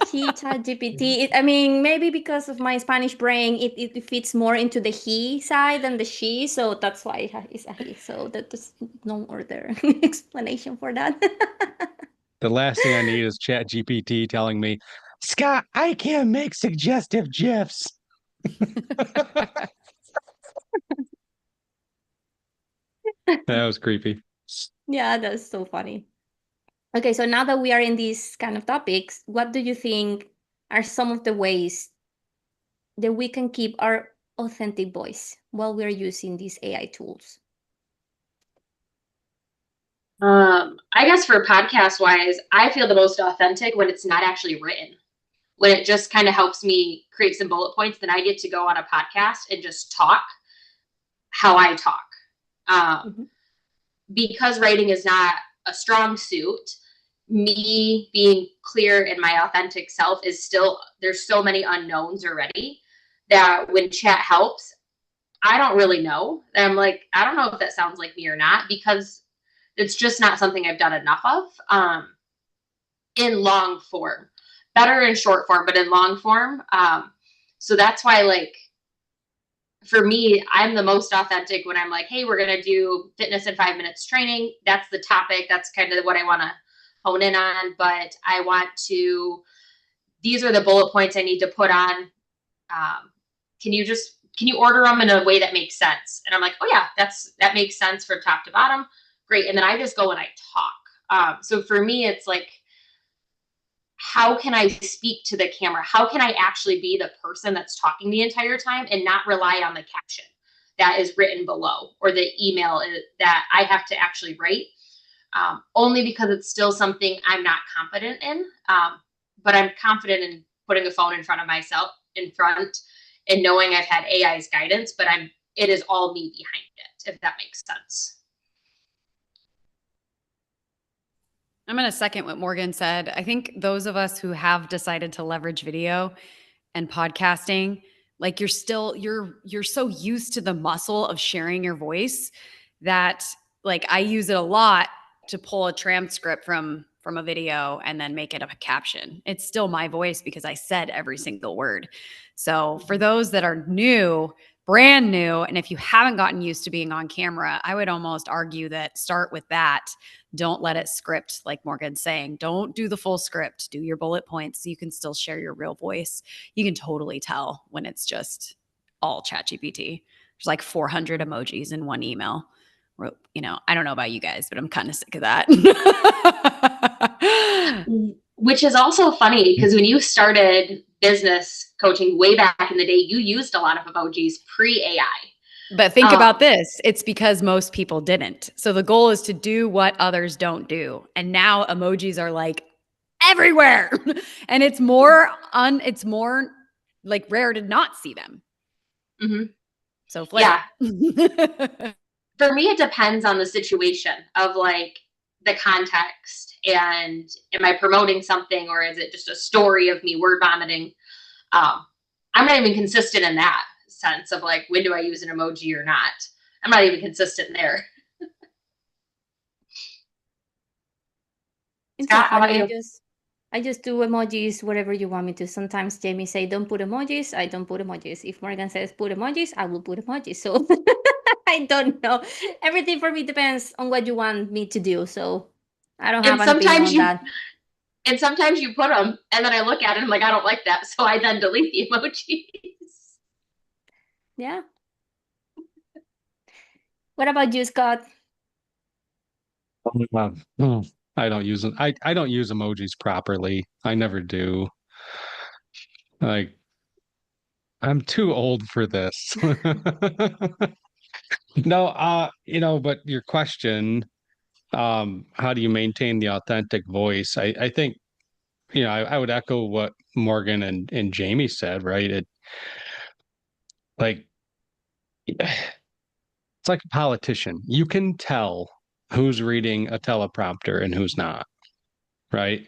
he, ChatGPT. I mean, maybe because of my Spanish brain, it fits more into the he side than the she, so that's why it's a he. So there's no other explanation for that. The last thing I need is ChatGPT telling me, Scott, I can't make suggestive GIFs. That was creepy. Yeah, that's so funny. Okay, so now that we are in these kind of topics, what do you think are some of the ways that we can keep our authentic voice while we're using these AI tools? I guess for podcast wise, I feel the most authentic when it's not actually written. When it just kind of helps me create some bullet points, then I get to go on a podcast and just talk how I talk. Because writing is not a strong suit, me being clear in my authentic self is still, there's so many unknowns already that when chat helps, I don't really know. And I'm like, I don't know if that sounds like me or not, because it's just not something I've done enough of in long form. Better in short form, but in long form. So that's why, like, for me, I'm the most authentic when I'm like, hey, we're going to do fitness in 5 minutes training. That's the topic. That's kind of what I want to hone in on. But I want to, these are the bullet points I need to put on. Can you order them in a way that makes sense? And I'm like, oh yeah, that makes sense from top to bottom. Great. And then I just go and I talk. So for me, it's like, how can I speak to the camera? How can I actually be the person that's talking the entire time and not rely on the caption that is written below or the email that I have to actually write? Only because it's still something I'm not confident in. But I'm confident in putting a phone in front of myself and knowing I've had AI's guidance, but it is all me behind it, if that makes sense. I'm going to second what Morgan said. I think those of us who have decided to leverage video and podcasting, like you're so used to the muscle of sharing your voice that, like, I use it a lot to pull a transcript from a video and then make it a caption. It's still my voice because I said every single word. So for those that are brand new, and if you haven't gotten used to being on camera, I would almost argue that start with that. Don't let it script, like Morgan's saying. Don't do the full script. Do your bullet points so you can still share your real voice. You can totally tell when it's just all ChatGPT. There's like 400 emojis in one email. You know, I don't know about you guys, but I'm kind of sick of that. Which is also funny because when you started business coaching way back in the day, you used a lot of emojis pre-AI. But think about this. It's because most people didn't. So the goal is to do what others don't do. And now emojis are like everywhere. And it's more like rare to not see them. Mm-hmm. So flip. Yeah. For me, it depends on the situation of like, the context, and am I promoting something, or is it just a story of me word vomiting? I'm not even consistent in that sense of like, when do I use an emoji or not? I'm not even consistent there. It's so Scott, how about funny. you? I just do emojis whatever you want me to. Sometimes Jamie say don't put emojis, I don't put emojis. If Morgan says put emojis, I will put emojis. So I don't know. Everything for me depends on what you want me to do. So I don't have And an opinion sometimes on you that. and sometimes you put them, and then I look at it and I'm like, I don't like that, so I then delete the emojis. Yeah. What about you, Scott? I don't use them. I don't use emojis properly. I never do. Like, I'm too old for this. No, but your question, how do you maintain the authentic voice? I think, I would echo what Morgan and Jamie said, right? Like, it's like a politician. You can tell who's reading a teleprompter and who's not, right?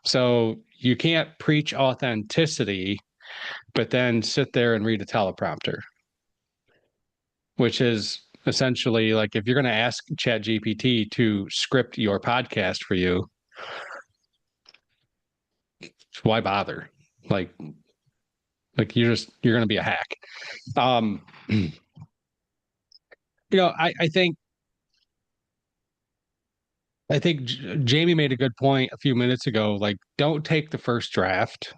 So you can't preach authenticity, but then sit there and read a teleprompter, which is essentially like if you're going to ask ChatGPT to script your podcast for you, why bother? Like, you're going to be a hack. I think Jamie made a good point a few minutes ago. Like, don't take the first draft.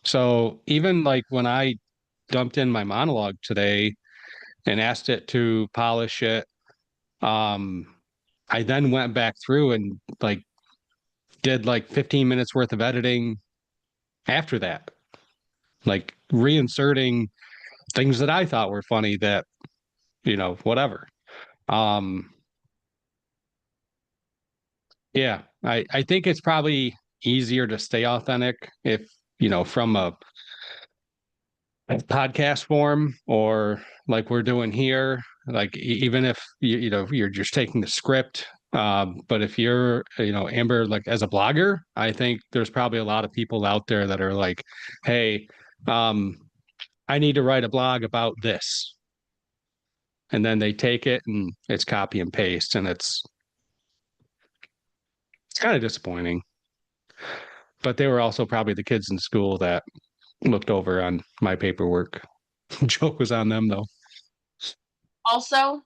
So even like when I dumped in my monologue today and asked it to polish it, um, I then went back through and like did like 15 minutes worth of editing after that, like reinserting things that I thought were funny that, whatever. Um, yeah, I think it's probably easier to stay authentic if, from a podcast form or like we're doing here, like even if you're just taking the script. But if you're, Amber, like as a blogger, I think there's probably a lot of people out there that are like, hey, um, I need to write a blog about this. And then they take it and it's copy and paste, and it's kind of disappointing. But they were also probably the kids in school that looked over on my paperwork. Joke was on them though. Also,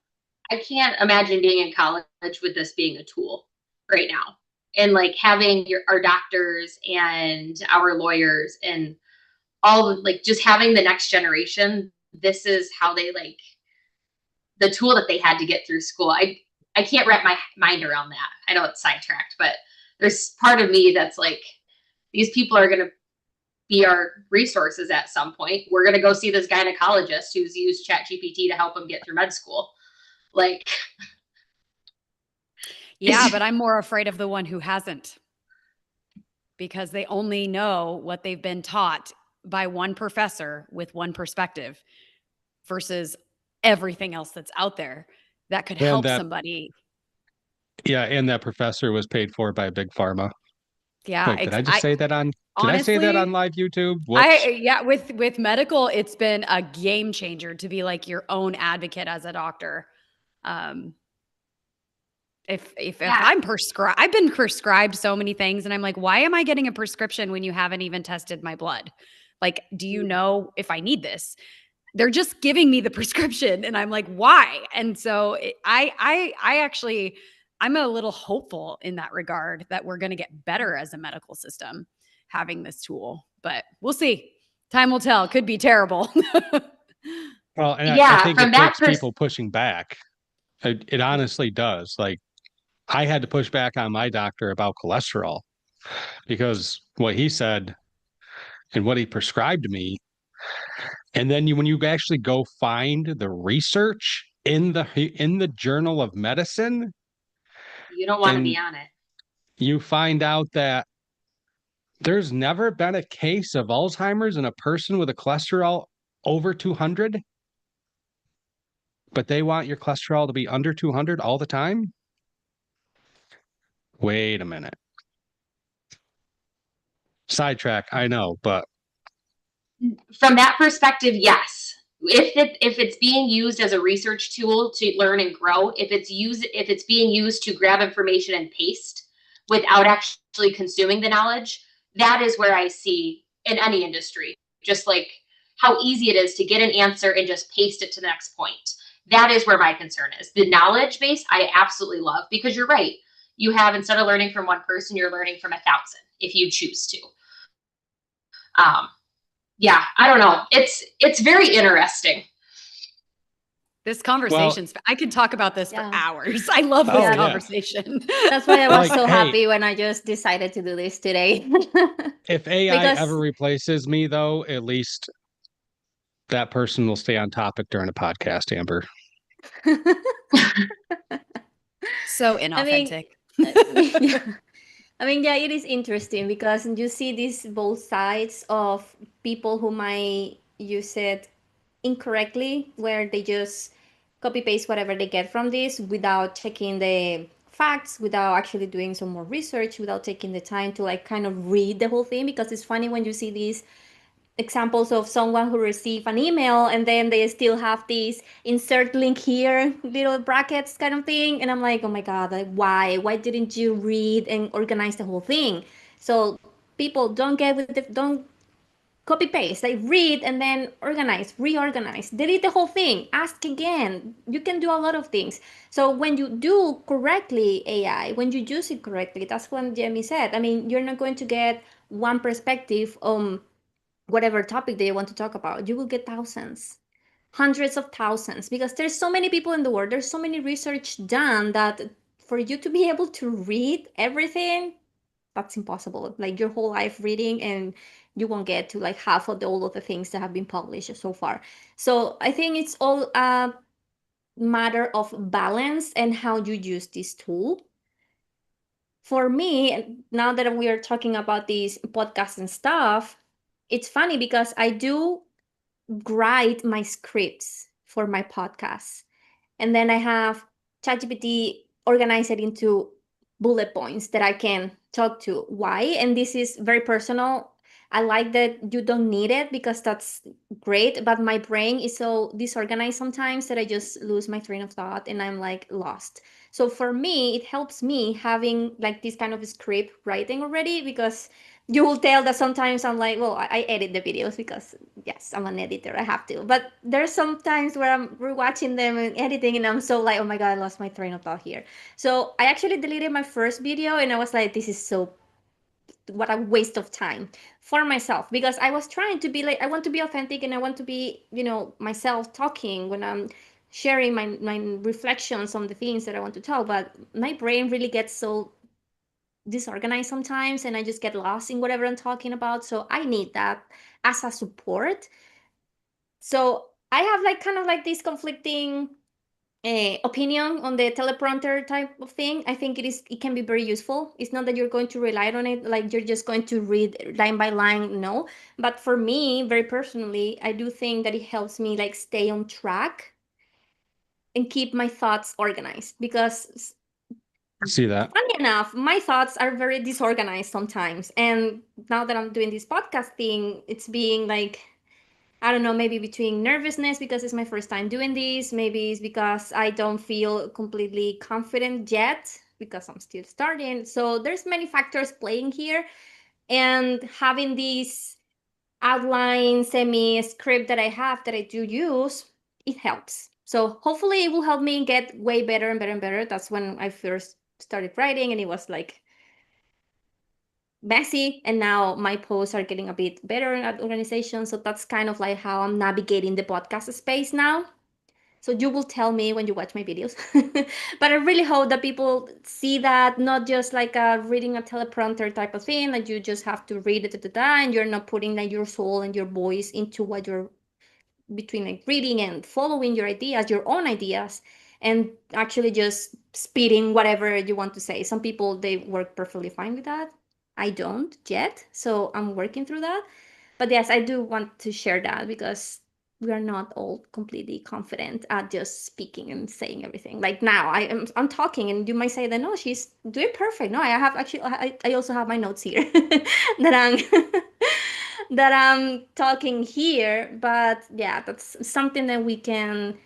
I can't imagine being in college with this being a tool right now. And like having our doctors and our lawyers and all like just having the next generation, this is how they like the tool that they had to get through school. I can't wrap my mind around that. I know it's sidetracked, but there's part of me that's like, these people are going to be our resources at some point. We're going to go see this gynecologist who's used ChatGPT to help him get through med school. Like, yeah, but I'm more afraid of the one who hasn't, because they only know what they've been taught by one professor with one perspective versus everything else that's out there that could help somebody. Yeah, and that professor was paid for by Big Pharma. Yeah, Wait, did I just say that on? Did honestly, I say that on live YouTube? Whoops. With medical, it's been a game changer to be like your own advocate as a doctor. If I'm prescribed, I've been prescribed so many things, and I'm like, why am I getting a prescription when you haven't even tested my blood? Like, do you know if I need this? They're just giving me the prescription, and I'm like, why? And so I actually, I'm a little hopeful in that regard that we're going to get better as a medical system having this tool, but we'll see. Time will tell. Could be terrible. Well, and yeah, I think it takes people pushing back. It honestly does. Like, I had to push back on my doctor about cholesterol because what he said and what he prescribed me. And then when you actually go find the research in the Journal of Medicine, you don't want to be on it. You find out that there's never been a case of Alzheimer's in a person with a cholesterol over 200, but they want your cholesterol to be under 200 all the time. Wait a minute. Sidetrack, I know, but From that perspective, yes. If it's being used as a research tool to learn and grow, if it's being used to grab information and paste without actually consuming the knowledge, that is where I see in any industry, just like how easy it is to get an answer and just paste it to the next point. That is where my concern is. The knowledge base I absolutely love, because you're right. You have, instead of learning from one person, you're learning from 1,000 if you choose to. Yeah, I don't know. It's very interesting. This conversation's, I could talk about this for Yeah. hours. I love this Oh, yeah. conversation. That's why I was Like, so hey. happy when I just decided to do this today. If AI Because- ever replaces me, though, at least that person will stay on topic during a podcast, Amber. So inauthentic. yeah. I mean, yeah, it is interesting because you see these both sides of people who might use it incorrectly, where they just copy paste whatever they get from this without checking the facts, without actually doing some more research, without taking the time to like kind of read the whole thing. Because it's funny when you see these examples of someone who received an email and then they still have these insert link here little brackets kind of thing, and I'm like, oh my god, like, why didn't you read and organize the whole thing? So people don't get with don't copy paste, like read and then organize, reorganize, delete the whole thing, ask again. You can do a lot of things. So when you do correctly AI, when you use it correctly, that's what Jamie said. I mean, you're not going to get one perspective on whatever topic that you want to talk about. You will get thousands, hundreds of thousands, because there's so many people in the world, there's so many research done that for you to be able to read everything, that's impossible. Like your whole life reading, and you won't get to like half of all of the things that have been published so far. So I think it's all a matter of balance and how you use this tool. For me, now that we are talking about these podcasts and stuff, it's funny because I do write my scripts for my podcasts. And then I have ChatGPT organize it into bullet points that I can talk to. Why? And this is very personal. I like that you don't need it because that's great, but my brain is so disorganized sometimes that I just lose my train of thought and I'm like lost. So for me, it helps me having like this kind of script writing already, because you will tell that sometimes I'm like, well, I edit the videos because yes, I'm an editor, I have to. But there's some times where I'm rewatching them and editing and I'm so like, oh my God, I lost my train of thought here. So I actually deleted my first video and I was like, this is so, what a waste of time for myself, because I was trying to be like, I want to be authentic and I want to be, myself talking when I'm sharing my reflections on the things that I want to talk. But my brain really gets so disorganized sometimes and I just get lost in whatever I'm talking about. So I need that as a support. So I have like kind of like this conflicting opinion on the teleprompter type of thing. I think it can be very useful. It's not that you're going to rely on it like you're just going to read line by line, no. But for me, very personally, I do think that it helps me like stay on track and keep my thoughts organized, because See that? funny enough, my thoughts are very disorganized sometimes. And now that I'm doing this podcast thing, it's being like, I don't know, maybe between nervousness because it's my first time doing this. Maybe it's because I don't feel completely confident yet because I'm still starting. So there's many factors playing here. And having this outline semi script that I have that I do use, it helps. So hopefully it will help me get way better and better and better. That's when I first started writing and it was like messy, and now my posts are getting a bit better at organization. So that's kind of like how I'm navigating the podcast space now. So you will tell me when you watch my videos. But I really hope that people see that not just like reading a teleprompter type of thing, like you just have to read it and you're not putting like your soul and your voice into what you're between like reading and following your ideas, your own ideas, and actually just spitting whatever you want to say. Some people, they work perfectly fine with that. I don't yet, so I'm working through that. But yes, I do want to share that because we are not all completely confident at just speaking and saying everything. Like now, I'm talking, and you might say that no, she's doing perfect. No, I have actually I also have my notes here that I'm that I'm talking here. But yeah, that's something that we can,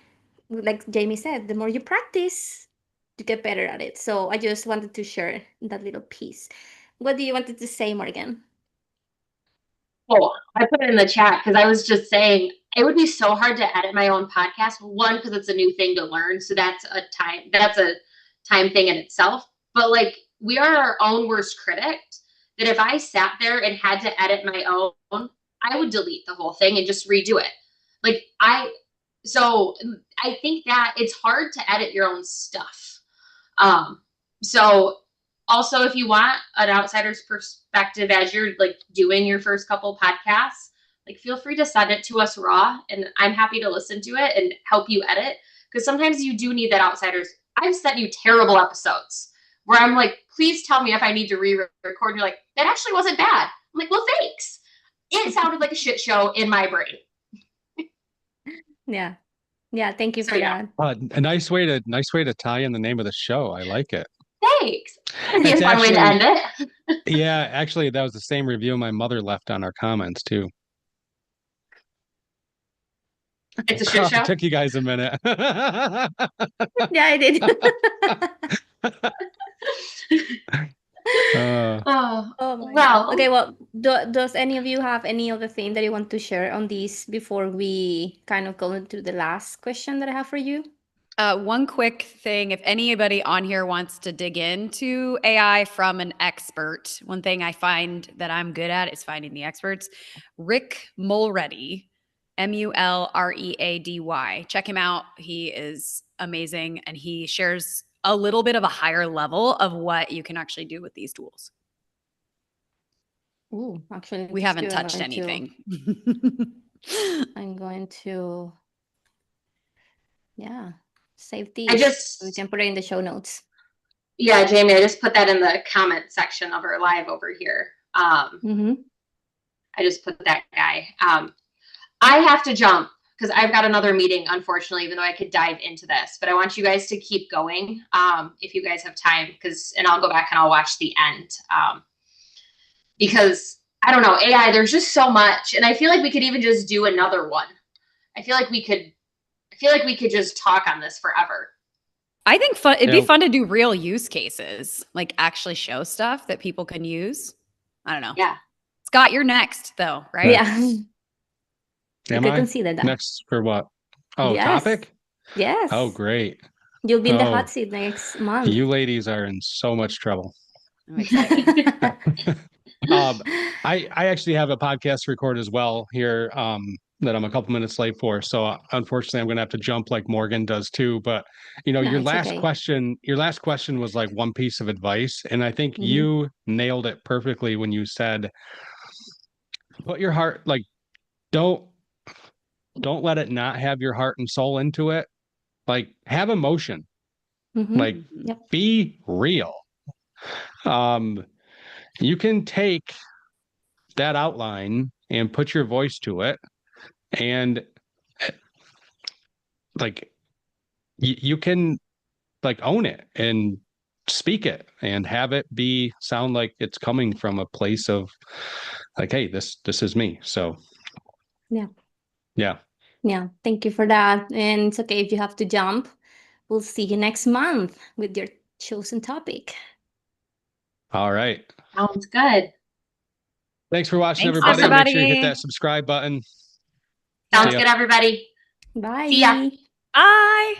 like Jamie said, the more you practice, you get better at it. So I just wanted to share that little piece. What do you wanted to say, Morgan? Oh, I put it in the chat because I was just saying it would be so hard to edit my own podcast. One, because it's a new thing to learn, so that's a time thing in itself. But like we are our own worst critic. That if I sat there and had to edit my own, I would delete the whole thing and just redo it. So I think that it's hard to edit your own stuff. So also, if you want an outsider's perspective as you're like doing your first couple podcasts, like feel free to send it to us raw, and I'm happy to listen to it and help you edit, because sometimes you do need that outsider's. I've sent you terrible episodes where I'm like, please tell me if I need to re-record. And you're like, that actually wasn't bad. I'm like, well, thanks. It sounded like a shit show in my brain. Yeah. Yeah, thank you for yeah. that. A nice way to tie in the name of the show. I like it. Thanks. That'd be a It's fun way to end it. Yeah, actually, that was the same review my mother left on our comments too. It's a shit show. It took you guys a minute. Yeah, I did. Oh my well. God. Okay, well, does any of you have any other thing that you want to share on this before we kind of go into the last question that I have for you? One quick thing, if anybody on here wants to dig into AI from an expert, one thing I find that I'm good at is finding the experts. Rick Mulready, Mulready. Check him out. He is amazing, and he shares a little bit of a higher level of what you can actually do with these tools. Ooh, actually, We haven't touched anything. I'm going to, yeah, save these. We can put it in the show notes. Yeah, Jamie, I just put that in the comment section of our live over here. I just put that guy. I have to jump because I've got another meeting, unfortunately, even though I could dive into this. But I want you guys to keep going if you guys have time, and I'll go back and I'll watch the end. Because I don't know, AI, there's just so much. And I feel like we could even just do another one. I feel like we could just talk on this forever. I think it'd be fun to do real use cases, like actually show stuff that people can use. I don't know. Yeah. Scott, you're next though, right? Yeah. Am I consider that next for what? Oh, yes. Topic? Yes. Oh, great. You'll be in the hot seat next month. You ladies are in so much trouble. I'm excited. I actually have a podcast to record as well here that I'm a couple minutes late for. So unfortunately, I'm going to have to jump like Morgan does too. But you know, your last question was like one piece of advice, and I think you nailed it perfectly when you said, "Put your heart like don't let it not have your heart and soul into it. Like have emotion, like be real." You can take that outline and put your voice to it, and like you can like own it and speak it and have it sound like it's coming from a place of like, hey, this is me. So yeah. Thank you for that. And it's okay if you have to jump. We'll see you next month with your chosen topic. All right. Sounds good. Thanks for watching, everybody. Make sure you hit that subscribe button. Sounds good, everybody. Bye. See ya. Bye.